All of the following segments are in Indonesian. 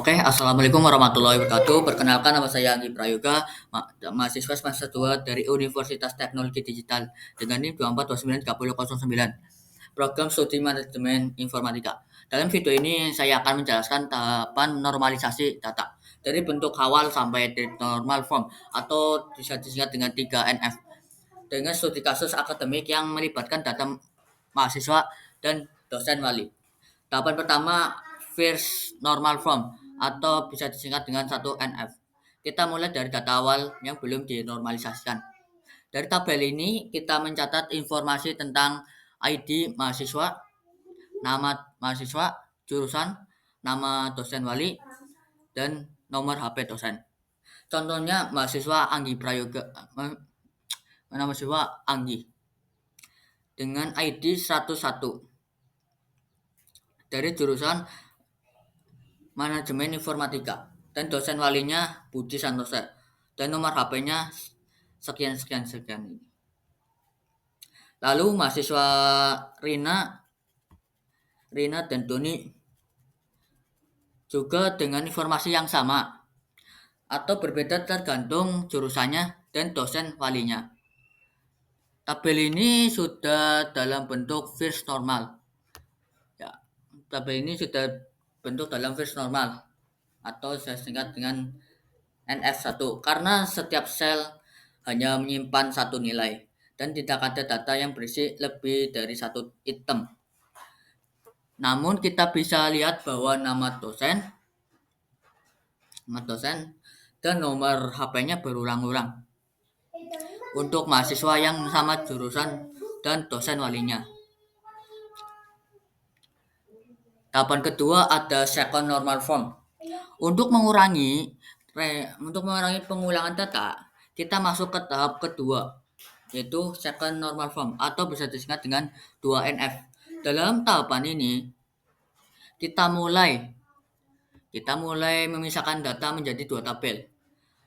Oke, assalamualaikum warahmatullahi wabarakatuh. Perkenalkan nama saya Anggi Prayoga, mahasiswa semester 2 dari Universitas Teknologi Digital dengan NIM 24293009, program studi manajemen informatika. Dalam video ini saya akan menjelaskan tahapan normalisasi data dari bentuk awal sampai di normal form atau bisa disingkat dengan 3NF dengan studi kasus akademik yang melibatkan data mahasiswa dan dosen wali. Tahapan pertama, first normal form atau bisa disingkat dengan 1NF. Kita mulai dari data awal yang belum dinormalisasikan. Dari tabel ini kita mencatat informasi tentang ID mahasiswa, nama mahasiswa, jurusan, nama dosen wali, dan nomor HP dosen. Contohnya mahasiswa Anggi Prayoga, mahasiswa Anggi dengan ID 101 dari jurusan manajemen informatika dan dosen walinya Budi Santosa dan nomor HP-nya sekian sekian sekian. Lalu mahasiswa Rina, Rina dan Doni juga dengan informasi yang sama atau berbeda tergantung jurusannya dan dosen walinya. Tabel ini sudah dalam bentuk first normal. Ya, tabel ini sudah bentuk dalam first normal atau saya singkat dengan NF1 karena setiap sel hanya menyimpan satu nilai dan tidak ada data yang berisi lebih dari satu item. Namun kita bisa lihat bahwa nama dosen dan nomor HP-nya berulang-ulang untuk mahasiswa yang sama jurusan dan dosen walinya. Tahapan kedua ada second normal form. Untuk mengurangi pengulangan data, kita masuk ke tahap kedua, yaitu second normal form atau bisa disingkat dengan 2NF. Dalam tahapan ini, kita mulai memisahkan data menjadi dua tabel.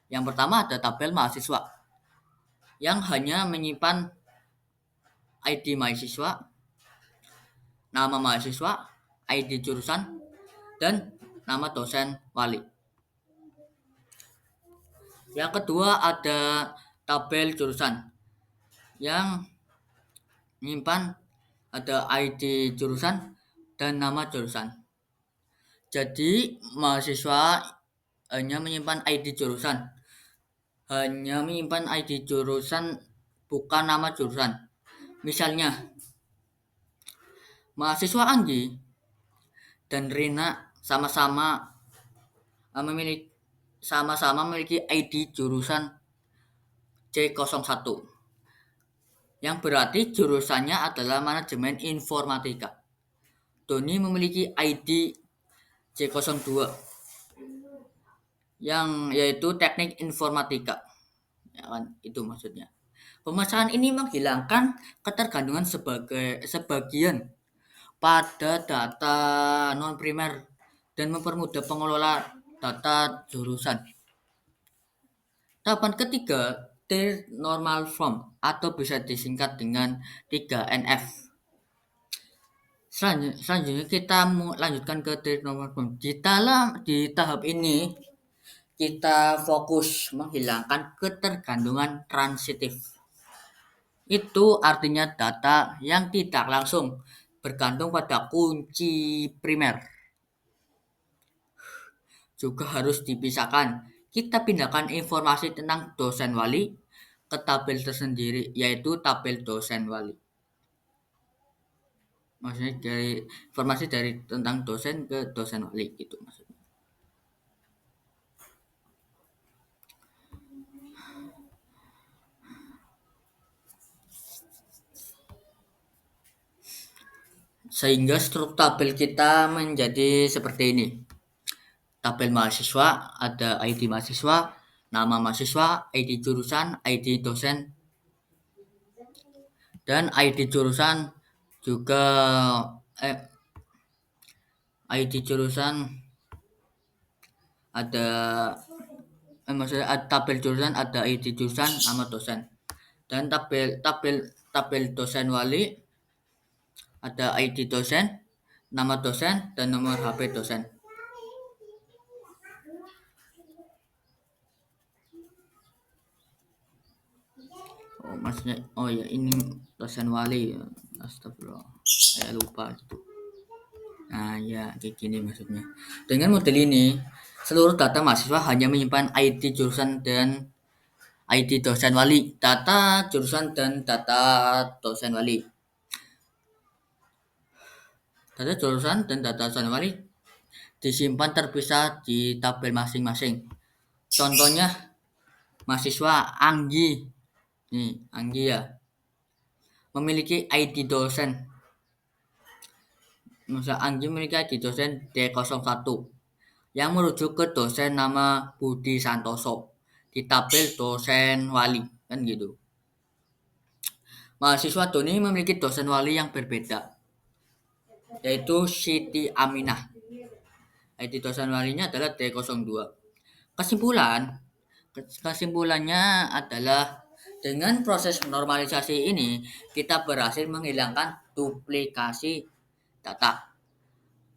Yang pertama ada tabel mahasiswa yang hanya menyimpan ID mahasiswa, nama mahasiswa, ID jurusan, dan nama dosen wali. Yang kedua ada tabel jurusan yang menyimpan ada ID jurusan dan nama jurusan. Jadi mahasiswa hanya menyimpan ID jurusan, bukan nama jurusan. Misalnya mahasiswa Anggi dan Rina sama-sama memiliki ID jurusan C01 yang berarti jurusannya adalah manajemen informatika. Doni memiliki ID C02 yang yaitu teknik informatika. Ya kan, itu maksudnya. Pemasangan ini menghilangkan ketergantungan sebagian pada data non primer dan mempermudah pengelola data jurusan. Tahapan ketiga, third normal form atau bisa disingkat dengan 3NF. Selanjutnya kita lanjutkan ke third normal form. Di tahap ini kita fokus menghilangkan ketergantungan transitif. Itu artinya data yang tidak langsung bergantung pada kunci primer. Juga harus dipisahkan. Kita pindahkan informasi tentang dosen wali ke tabel tersendiri, yaitu tabel dosen wali. Maksudnya dari informasi tentang dosen ke dosen wali gitu maksudnya. Sehingga struktur tabel kita menjadi seperti ini. Tabel mahasiswa ada ID mahasiswa, nama mahasiswa, ID jurusan, ID dosen, dan ID jurusan juga ID jurusan ada maksudnya tabel jurusan ada ID jurusan nama dosen dan tabel dosen wali ada ID dosen, nama dosen, dan nomor HP dosen. Oh, maksudnya, oh ya ini dosen wali ya. Astagfirullah, saya lupa gitu. Nah ya kayak gini maksudnya. Dengan model ini, seluruh data mahasiswa hanya menyimpan ID jurusan dan ID dosen wali, data jurusan dan data dosen wali. Data jurusan dan data dosen wali disimpan terpisah di tabel masing-masing. Contohnya mahasiswa Anggi, nih Anggi ya, memiliki ID dosen. Misal Anggi memiliki ID dosen D01 yang merujuk ke dosen nama Budi Santoso di tabel dosen wali kan gitu. Mahasiswa Doni memiliki dosen wali yang berbeda, yaitu Siti Aminah. ID dosen walinya adalah D02. Kesimpulan, kesimpulannya adalah dengan proses normalisasi ini kita berhasil menghilangkan duplikasi data.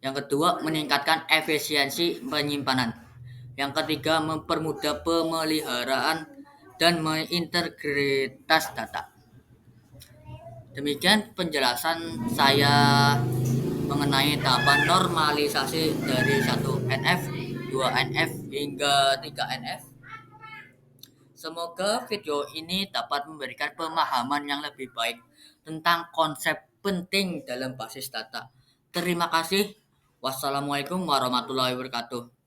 Yang kedua, meningkatkan efisiensi penyimpanan. Yang ketiga, mempermudah pemeliharaan dan mengintegritas data. Demikian penjelasan saya mengenai tahapan normalisasi dari 1 NF, 2 NF hingga 3 NF. Semoga video ini dapat memberikan pemahaman yang lebih baik tentang konsep penting dalam basis data. Terima kasih. Wassalamualaikum warahmatullahi wabarakatuh.